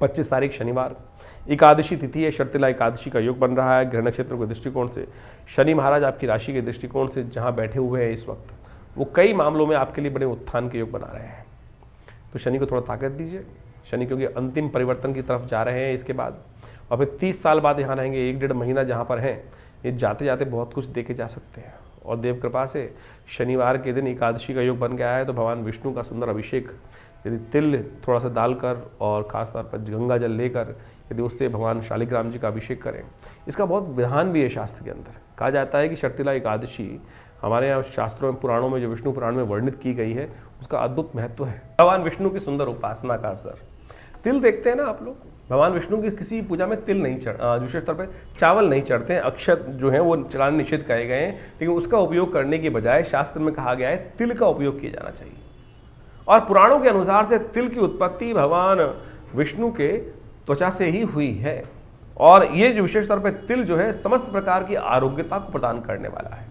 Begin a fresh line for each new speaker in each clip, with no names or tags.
25 तारीख शनिवार एकादशी तिथि है। शर्तिला एकादशी का योग बन रहा है। ग्रह नक्षत्र के दृष्टिकोण से शनि महाराज आपकी राशि के दृष्टिकोण से जहां बैठे हुए हैं इस वक्त, वो कई मामलों में आपके लिए बड़े उत्थान के योग बना रहे हैं। तो शनि को थोड़ा ताकत दीजिए। शनि क्योंकि अंतिम परिवर्तन की तरफ जा रहे हैं इसके बाद, और फिर 30 साल बाद यहाँ रहेंगे। 1-1.5 महीना जहाँ पर हैं, ये जाते जाते बहुत कुछ देके जा सकते हैं। और देव कृपा से शनिवार के दिन एकादशी का योग बन गया है, तो भगवान विष्णु का सुंदर अभिषेक यदि तिल थोड़ा सा डालकर और खासतौर पर गंगा जल लेकर यदि उससे भगवान शालिग्राम जी का अभिषेक करें, इसका बहुत विधान भी है शास्त्र के अंदर। कहा जाता है कि शर्तिला एकादशी हमारे यहाँ शास्त्रों में, पुराणों में, जो विष्णु पुराण में वर्णित की गई है, उसका अद्भुत महत्व है। भगवान विष्णु की सुंदर उपासना का अवसर। तिल देखते हैं ना आप लोग, भगवान विष्णु की किसी पूजा में तिल नहीं विशेष तौर पर चावल नहीं चढ़ते हैं। अक्षत जो है वो चढ़ाने निषेध कहे गए हैं, लेकिन उसका उपयोग करने के बजाय शास्त्र में कहा गया है तिल का उपयोग किया जाना चाहिए। और पुराणों के अनुसार से तिल की उत्पत्ति भगवान विष्णु के त्वचा से ही हुई है। और ये जो विशेष तौर पर तिल जो है समस्त प्रकार की आरोग्यता को प्रदान करने वाला है।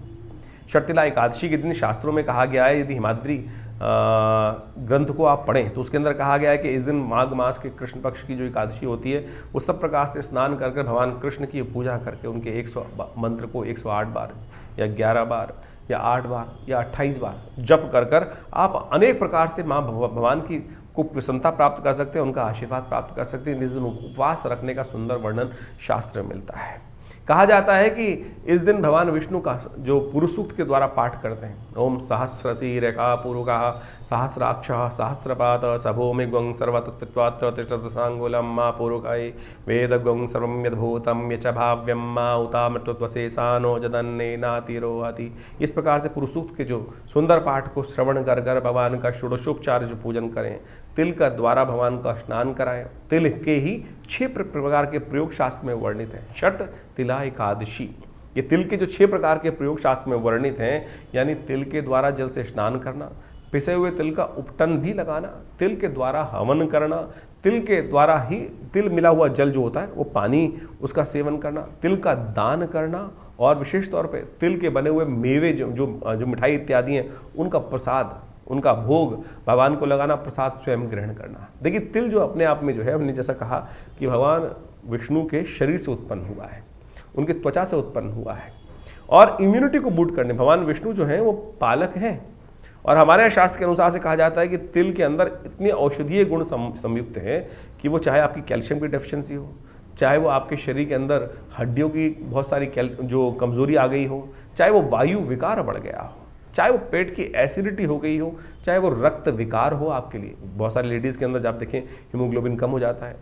शर्तिला एकादशी के दिन शास्त्रों में कहा गया है, यदि हिमाद्री ग्रंथ को आप पढ़ें तो उसके अंदर कहा गया है कि इस दिन माघ मास के कृष्ण पक्ष की जो एकादशी होती है, वो सब प्रकार से स्नान कर भगवान कृष्ण की पूजा करके उनके 100 मंत्र को 108 बार या 11 बार या 8 बार या 28 बार जप कर आप अनेक प्रकार से माँ भगवान की को प्रसन्नता प्राप्त कर सकते हैं, उनका आशीर्वाद प्राप्त कर सकते हैं। इस दिन उपवास रखने का सुंदर वर्णन शास्त्र में मिलता है। कहा जाता है कि इस दिन भगवान विष्णु का जो पुरुष सूक्त के द्वारा पाठ करते हैं, ओम सहस्रसी रेखा पूर्वका सहस्राक्ष सहस्रपात सभोमि गं सर्वतत्पित्वात्र तिष्ठत सांगुलम मा पूर्वकाय वेद गं सर्वं यद्भूतं यच भाव्यं मा उतामृतत्वशेषानो जदन्ने नातिरोहति। इस प्रकार से पुरुष सूक्त के जो सुंदर पाठ को श्रवण कर भगवान का षोडशोपचार जो पूजन करें, तिल का द्वारा भगवान का स्नान कराएं। तिल के ही 6 प्रकार के प्रयोग शास्त्र में वर्णित हैं। छठ तिला एकादशी, ये तिल के जो 6 प्रकार के प्रयोग शास्त्र में वर्णित हैं, यानी तिल के द्वारा जल से स्नान करना, पिसे हुए तिल का उपटन भी लगाना, तिल के द्वारा हवन करना, तिल के द्वारा ही तिल मिला हुआ जल जो होता है वो पानी उसका सेवन करना, तिल का दान करना, और विशेष तौर पे तिल के बने हुए मेवे जो मिठाई इत्यादि हैं उनका प्रसाद, उनका भोग भगवान को लगाना, प्रसाद स्वयं ग्रहण करना। देखिए तिल जो अपने आप में जो है, हमने जैसा कहा कि भगवान विष्णु के शरीर से उत्पन्न हुआ है, उनकी त्वचा से उत्पन्न हुआ है, और इम्यूनिटी को बूस्ट करने भगवान विष्णु जो हैं वो पालक हैं। और हमारे यहाँ शास्त्र के अनुसार से कहा जाता है कि तिल के अंदर इतने औषधीय गुण संयुक्त हैं कि वो चाहे आपकी कैल्शियम की डेफिशिएंसी हो, चाहे वो आपके शरीर के अंदर हड्डियों की बहुत सारी जो कमजोरी आ गई हो, चाहे वो वायु विकार बढ़ गया हो, चाहे वो पेट की एसिडिटी हो गई हो, चाहे वो रक्त विकार हो आपके लिए। बहुत सारी लेडीज़ के अंदर जब आप देखें हीमोग्लोबिन कम हो जाता है,